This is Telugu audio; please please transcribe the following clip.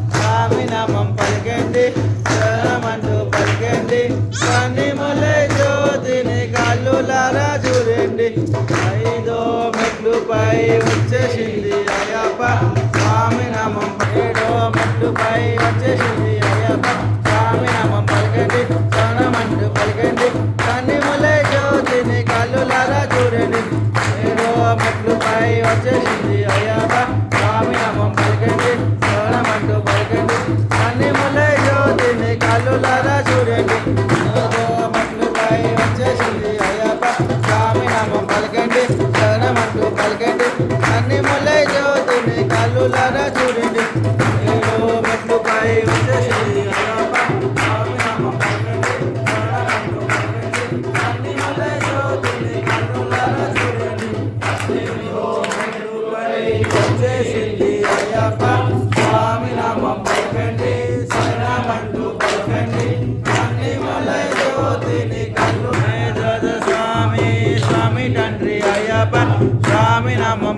స్వామి నామం పలికండి శరణమంటూ పలికండి కన్నిమలై జ్యోతిని కళ్ళులారా చూడండి ఐదో మెట్లుపై వచ్చేసింది అయ్యప్ప స్వామి నామం ఏడో మెట్లుపై వచ్చేసింది అయ్యప్ప స్వామి నామం పలికండి శరణమంటూ పలికండి కన్నిమలై జ్యోతిని కళ్ళులారా చూడండి ఏడో మెట్లుపై వచ్చేసింది అయ్యప్ప స్వామి నామం పలికండి శరణమంటూ పలికండి కన్నిమలై జ్యోతిని కళ్ళులారా చూడండి ఏడో మెట్లుపై వచ్చేసింది అయ్యప్ప స్వామి నామం పలికండి శరణమంటూ పలికండి కన్నిమలై జ్యోతిని కళ్ళులారా చూడండి ఏడో మెట్లుపై వచ్చేసింది అయ్యప్ప స్వామి నామం పలికండి శరణమంటూ పలికండి కన్నిమలై జ్యోతిని కళ్ళులారా చూడండి ఏడో మెట్లుపై వచ్చేసింది అయ్యప్ప స్వామి నామం పలికండి శరణమంటూ పలికండి కన్నిమలై జ్యోతిని కళ్ళు స్వామి స్వామి తండ్రి అయ్యప్ప స్వామి నామం